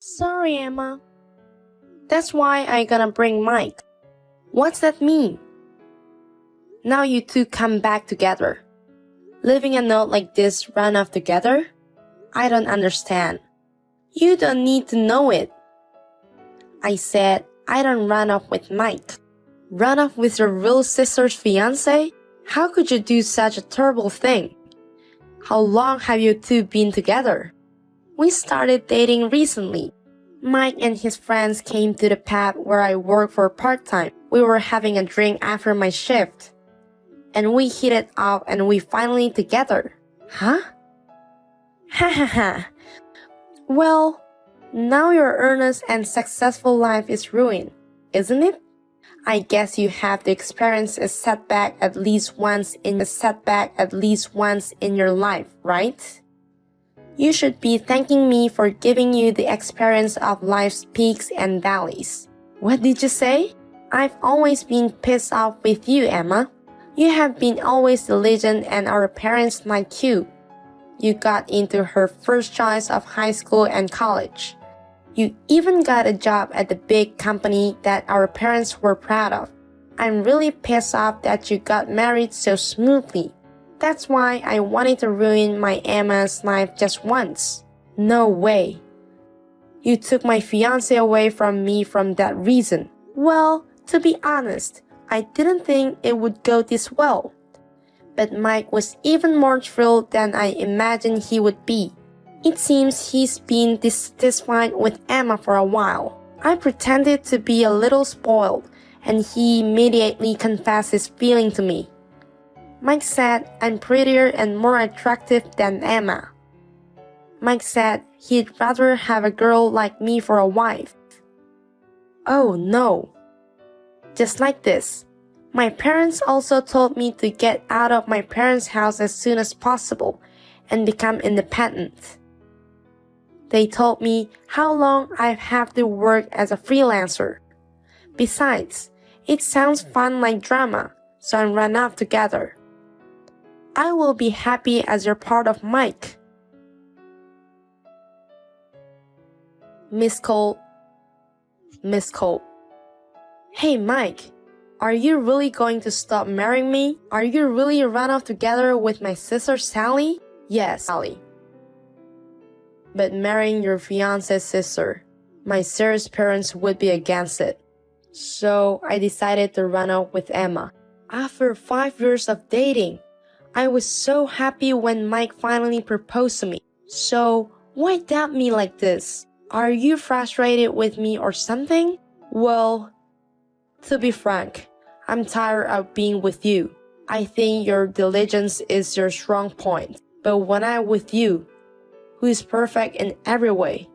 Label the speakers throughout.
Speaker 1: Sorry, Emma. That's why I gonna bring Mike. What's that mean? Now you two come back together. Leaving a note like this run off together? I don't understand. You don't need to know it. I said I don't run off with Mike. Run off with your real sister's fiancé? How could you do such a terrible thing? How long have you two been together? We started dating recently. Mike and his friends came to the pub where I work for part-time. We were having a drink after my shift. And we hit it off and we finally together. Huh? Ha ha ha. Well, now your earnest and successful life is ruined, isn't it? I guess you have to experience a setback at least once in your life, right? You should be thanking me for giving you the experience of life's peaks and valleys. What did you say? I've always been pissed off with you, Emma. You have been always diligent and our parents like you. You got into her first choice of high school and college. You even got a job at the big company that our parents were proud of. I'm really pissed off that you got married so smoothly. That's why I wanted to ruin my Emma's life just once. No way. You took my fiancé away from me from that reason. Well, to be honest, I didn't think it would go this well. But Mike was even more thrilled than I imagined he would be. It seems he's been dissatisfied with Emma for a while. I pretended to be a little spoiled, and he immediately confessed his feeling to me. Mike said I'm prettier and more attractive than Emma. Mike said he'd rather have a girl like me for a wife. Oh no. Just like this. My parents also told me to get out of my parents' house as soon as possible and become independent. They told me how long I'd have to work as a freelancer. Besides, it sounds fun like drama, so I ran off together. I will be happy as you're part of Mike. Miss Cole. Hey Mike, are you really going to stop marrying me? Are you really run off together with my sister Sally? Yes, Sally. But marrying your fiance's sister, my serious parents would be against it. So I decided to run off with Emma. After 5 years of dating, I was so happy when Mike finally proposed to me. So why doubt me like this? Are you frustrated with me or something? Well, to be frank, I'm tired of being with you. I think your diligence is your strong point. But when I'm with you, who is perfect in every way,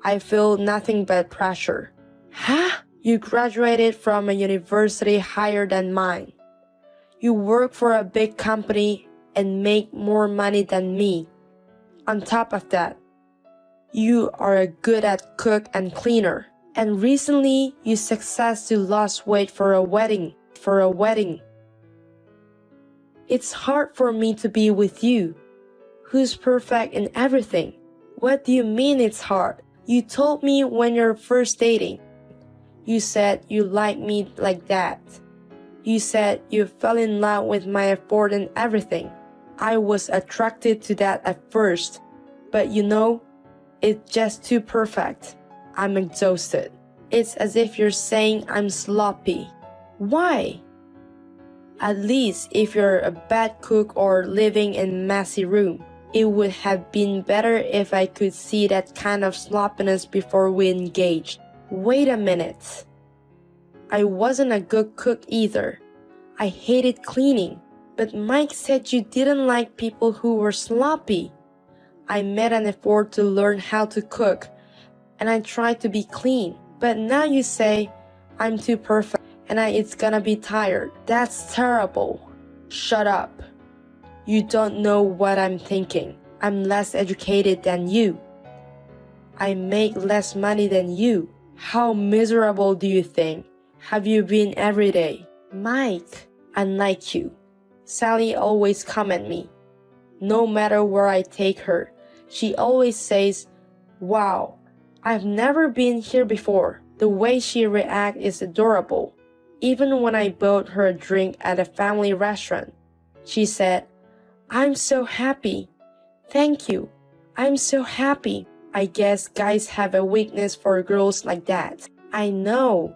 Speaker 1: I feel nothing but pressure. Huh? You graduated from a university higher than mine. You work for a big company and make more money than me. On top of that, you are a good at cook and cleaner. And recently, you successfully lost weight for a wedding. It's hard for me to be with you, who's perfect in everything. What do you mean it's hard? You told me when you're first dating. You said you like me like that. You said you fell in love with my effort and everything. I was attracted to that at first, but you know, it's just too perfect. I'm exhausted. It's as if you're saying I'm sloppy. Why? At least if you're a bad cook or living in a messy room, it would have been better if I could see that kind of sloppiness before we engaged. Wait a minute. I wasn't a good cook either. I hated cleaning. But Mike said you didn't like people who were sloppy. I made an effort to learn how to cook, and I tried to be clean. But now you say I'm too perfect and it's gonna be tired. That's terrible. Shut up. You don't know what I'm thinking. I'm less educated than you. I make less money than you. How miserable do you think? Have you been every day? Mike, unlike you, Sally always comments me. No matter where I take her, she always says, "Wow, I've never been here before. The way she reacts is adorable. Even when I bought her a drink at a family restaurant, she said, "I'm so happy. Thank you. I'm so happy." I guess guys have a weakness for girls like that. I know.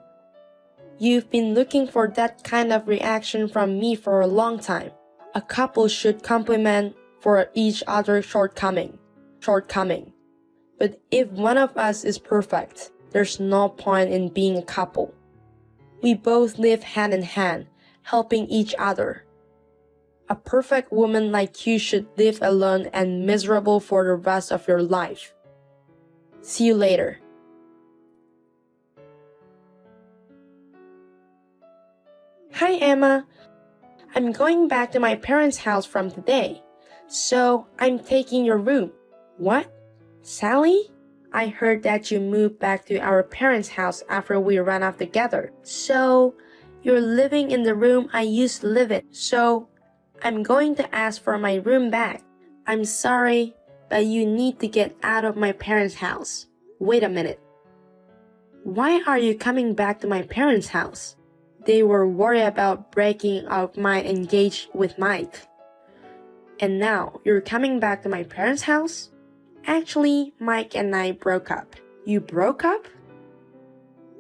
Speaker 1: You've been looking for that kind of reaction from me for a long time. A couple should compliment for each other's shortcoming. But if one of us is perfect, there's no point in being a couple. We both live hand in hand, helping each other. A perfect woman like you should live alone and miserable for the rest of your life. See you later. Hi, Emma. I'm going back to my parents' house from today, so I'm taking your room. What? Sally? I heard that you moved back to our parents' house after we ran off together. So, you're living in the room I used to live in. So, I'm going to ask for my room back. I'm sorry, but you need to get out of my parents' house. Wait a minute. Why are you coming back to my parents' house? They were worried about breaking up my engagement with Mike. And now, you're coming back to my parents' house? Actually, Mike and I broke up. You broke up?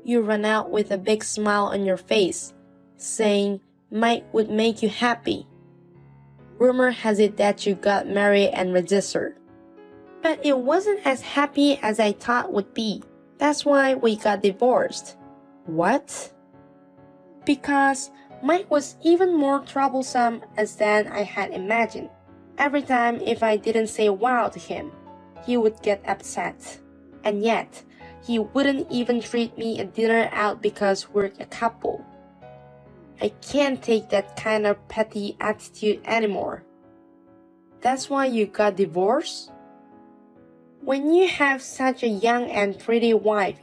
Speaker 1: You ran out with a big smile on your face, saying Mike would make you happy. Rumor has it that you got married and registered. But it wasn't as happy as I thought would be. That's why we got divorced. What? Because Mike was even more troublesome than I had imagined. Every time if I didn't say wow to him, he would get upset. And yet, he wouldn't even treat me a dinner out because we're a couple. I can't take that kind of petty attitude anymore. That's why you got divorced? When you have such a young and pretty wife,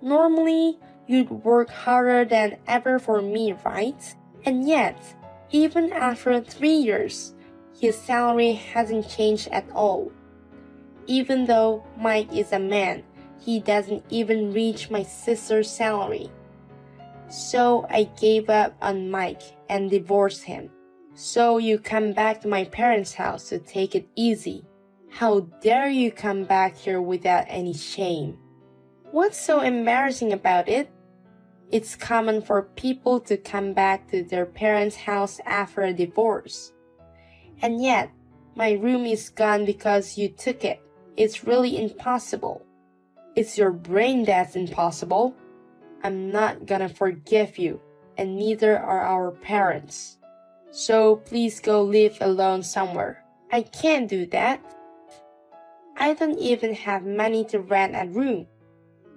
Speaker 1: normally you'd work harder than ever for me, right? And yet, even after 3 years, his salary hasn't changed at all. Even though Mike is a man, he doesn't even reach my sister's salary. So I gave up on Mike and divorced him. So you come back to my parents' house to take it easy. How dare you come back here without any shame? What's so embarrassing about it? It's common for people to come back to their parents' house after a divorce. And yet, my room is gone because you took it. It's really impossible. It's your brain that's impossible. I'm not gonna forgive you, and neither are our parents. So please go live alone somewhere. I can't do that. I don't even have money to rent a room.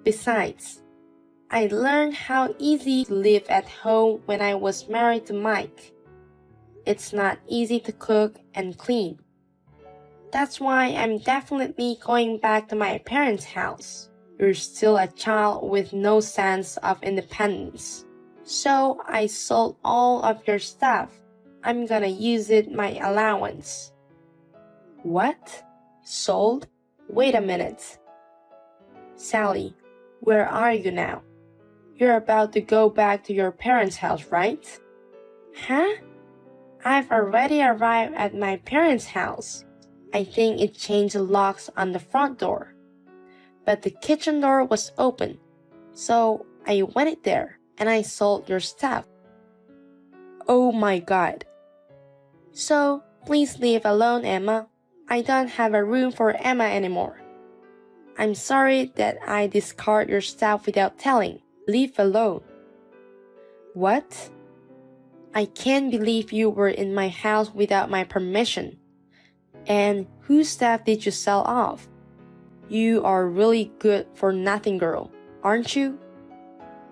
Speaker 1: Besides, I learned how easy to live at home when I was married to Mike. It's not easy to cook and clean. That's why I'm definitely going back to my parents' house. You're still a child with no sense of independence. So I sold all of your stuff. I'm gonna use it my allowance. What? Sold? Wait a minute. Sally, where are you now? You're about to go back to your parents' house, right? Huh? I've already arrived at my parents' house. I think it changed the locks on the front door. But the kitchen door was open, so I went there and I sold your stuff. Oh my God. So, please leave alone, Emma. I don't have a room for Emma anymore. I'm sorry that I discard your stuff without telling. Leave alone. What? I can't believe you were in my house without my permission. And whose stuff did you sell off? You are really good for nothing girl, aren't you?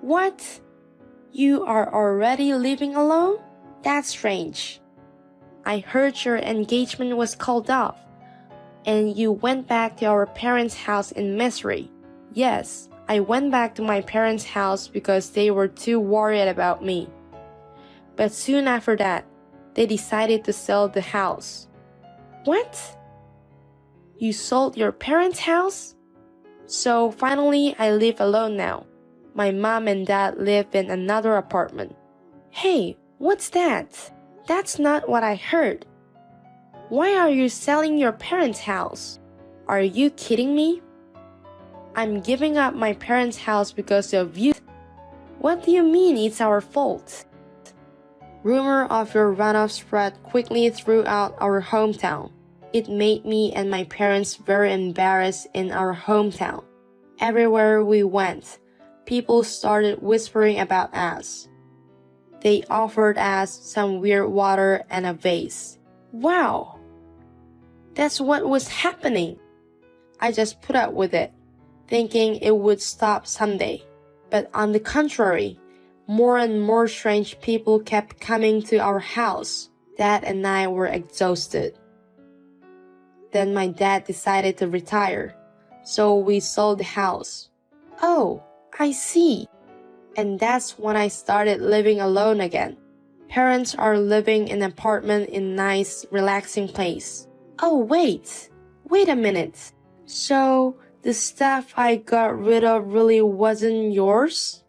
Speaker 1: What? You are already living alone? That's strange. I heard your engagement was called off, and you went back to our parents' house in misery. Yes, I went back to my parents' house because they were too worried about me. But soon after that, they decided to sell the house. What? You sold your parents' house? So finally, I live alone now. My mom and dad live in another apartment. Hey, what's that? That's not what I heard. Why are you selling your parents' house? Are you kidding me? I'm giving up my parents' house because of you. What do you mean it's our fault? Rumor of your runoff spread quickly throughout our hometown. It made me and my parents very embarrassed in our hometown. Everywhere we went, people started whispering about us. They offered us some weird water and a vase. Wow! That's what was happening. I just put up with it, thinking it would stop someday. But on the contrary, more and more strange people kept coming to our house. Dad and I were exhausted. Then my dad decided to retire, so we sold the house. Oh, I see. And that's when I started living alone again. Parents are living in an apartment in nice, relaxing place. Oh, wait a minute. So, the stuff I got rid of really wasn't yours?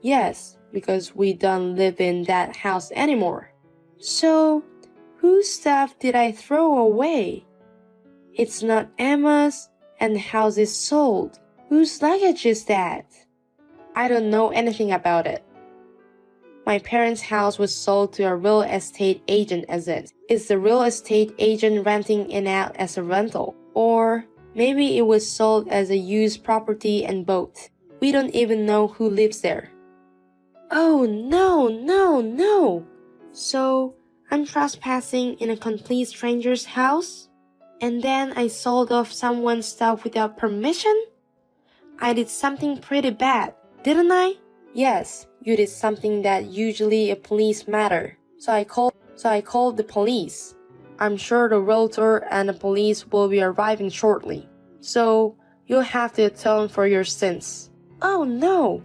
Speaker 1: Yes, because we don't live in that house anymore. So, whose stuff did I throw away? It's not Emma's, and the house is sold. Whose luggage is that? I don't know anything about it. My parents' house was sold to a real estate agent as it. Is the real estate agent renting it out as a rental? Or maybe it was sold as a used property and boat. We don't even know who lives there. Oh, no. So, I'm trespassing in a complete stranger's house? And then I sold off someone's stuff without permission? I did something pretty bad, didn't I? Yes, you did something that usually a police matter. So I called the police. I'm sure the realtor and the police will be arriving shortly. So you'll have to atone for your sins. Oh no!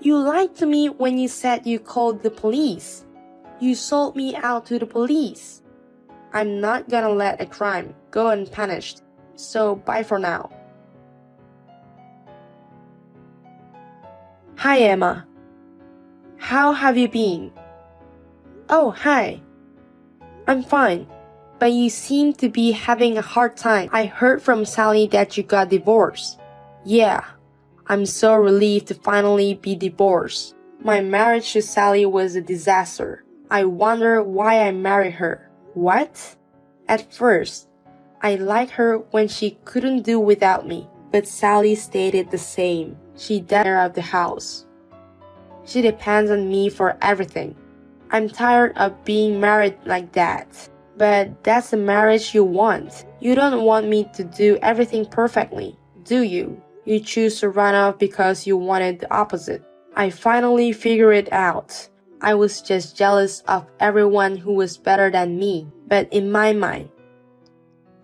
Speaker 1: You lied to me when you said you called the police. You sold me out to the police. I'm not gonna let a crime go unpunished. So bye for now. Hi, Emma. How have you been? Oh, hi. I'm fine, but you seem to be having a hard time. I heard from Sally that you got divorced. Yeah, I'm so relieved to finally be divorced. My marriage to Sally was a disaster. I wonder why I married her. What? At first, I liked her when she couldn't do without me, but Sally stated the same. She takes care of the house. She depends on me for everything. I'm tired of being married like that. But that's the marriage you want. You don't want me to do everything perfectly, do you? You choose to run off because you wanted the opposite. I finally figured it out. I was just jealous of everyone who was better than me. But in my mind,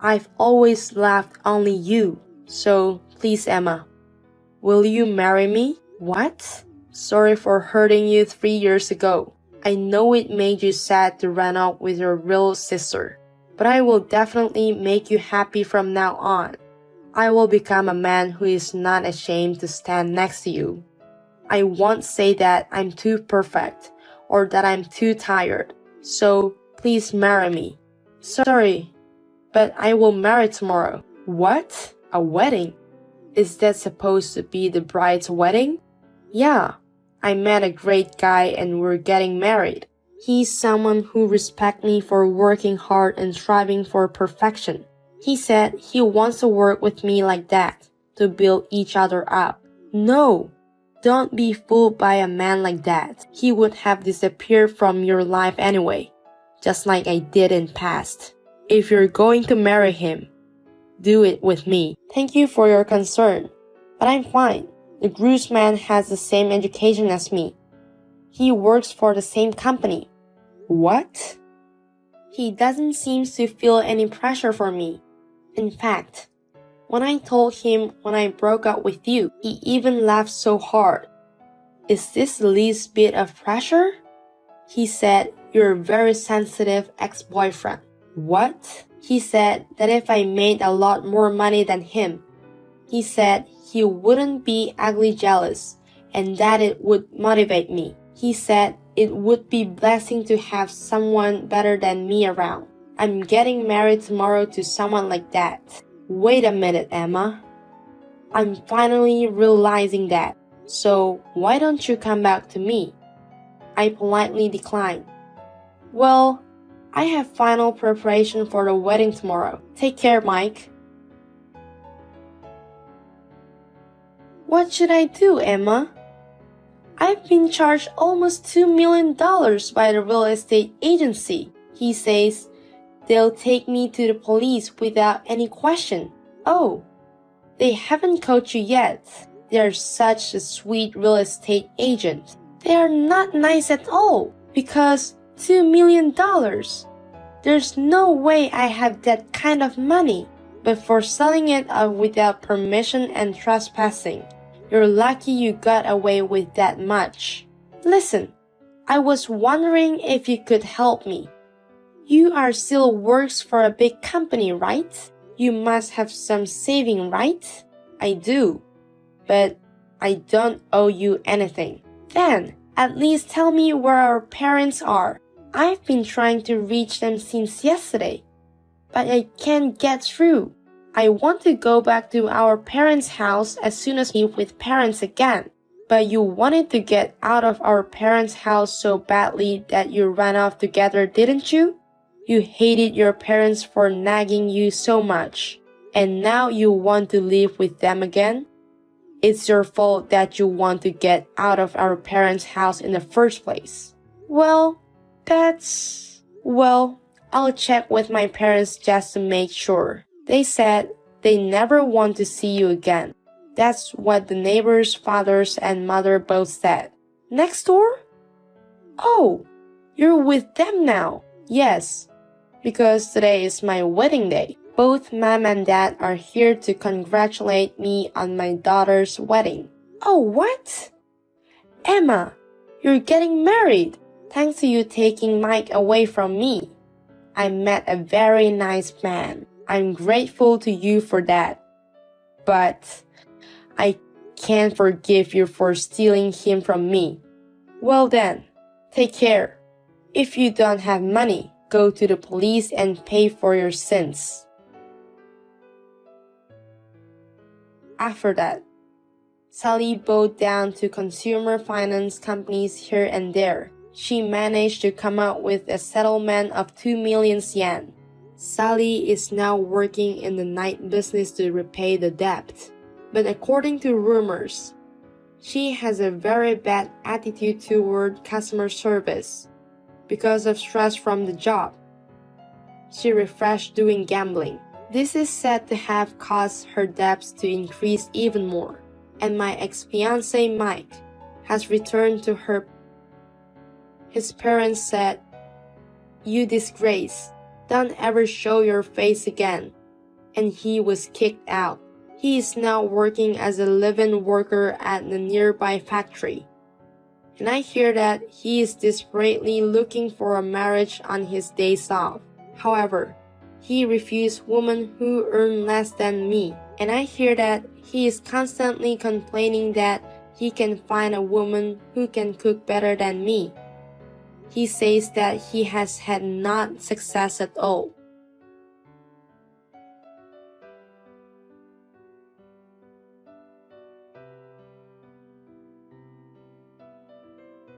Speaker 1: I've always loved only you. So please, Emma, will you marry me? What? Sorry for hurting you 3 years ago. I know it made you sad to run out with your real sister, but I will definitely make you happy from now on. I will become a man who is not ashamed to stand next to you. I won't say that I'm too perfect or that I'm too tired, so please marry me. Sorry, but I will marry tomorrow. What? A wedding? Is that supposed to be the bride's wedding? Yeah, I met a great guy and we're getting married. He's someone who respects me for working hard and striving for perfection. He said he wants to work with me like that, to build each other up. No, don't be fooled by a man like that. He would have disappeared from your life anyway, just like I did in past. If you're going to marry him, do it with me. Thank you for your concern, but I'm fine. The groomsman has the same education as me. He works for the same company. What? He doesn't seem to feel any pressure for me. In fact, when I told him when I broke up with you, he even laughed so hard. Is this the least bit of pressure? He said, you're a very sensitive ex-boyfriend. What? He said that if I made a lot more money than him, He said he wouldn't be ugly jealous and that it would motivate me. He said it would be a blessing to have someone better than me around. I'm getting married tomorrow to someone like that. Wait a minute, Emma. I'm finally realizing that. So why don't you come back to me? I politely declined. Well, I have final preparation for the wedding tomorrow. Take care, Mike. What should I do, Emma? I've been charged almost $2 million by the real estate agency. He says they'll take me to the police without any question. Oh, they haven't caught you yet. They're such a sweet real estate agent. They are not nice at all because $2 million. There's no way I have that kind of money. But for selling it without permission and trespassing, you're lucky you got away with that much. Listen, I was wondering if you could help me. You are still works for a big company, right? You must have some saving, right? I do, but I don't owe you anything. Then, at least tell me where our parents are. I've been trying to reach them since yesterday, but I can't get through. I want to go back to our parents' house as soon as we meet with parents again. But you wanted to get out of our parents' house so badly that you ran off together, didn't you? You hated your parents for nagging you so much, and now you want to live with them again? It's your fault that you want to get out of our parents' house in the first place. Well, I'll check with my parents just to make sure. They said they never want to see you again. That's what the neighbors' fathers and mother both said. Next door? Oh, you're with them now. Yes, because today is my wedding day. Both Mom and Dad are here to congratulate me on my daughter's wedding. Oh, what? Emma, you're getting married. Thanks to you taking Mike away from me. I met a very nice man. I'm grateful to you for that. But I can't forgive you for stealing him from me. Well then, take care. If you don't have money, go to the police and pay for your sins. After that, Sally bowed down to consumer finance companies here and there. She managed to come up with a settlement of 2 million yen. Sally is now working in the night business to repay the debt. But according to rumors, she has a very bad attitude toward customer service because of stress from the job. She refreshed doing gambling. This is said to have caused her debts to increase even more. And my ex-fiancé Mike has returned to her. His parents said, "You disgrace. Don't ever show your face again." And he was kicked out. He is now working as a live-in worker at the nearby factory. And I hear that he is desperately looking for a marriage on his days off. However, he refused women who earn less than me. And I hear that he is constantly complaining that he can find a woman who can cook better than me. He says that he has had not success at all.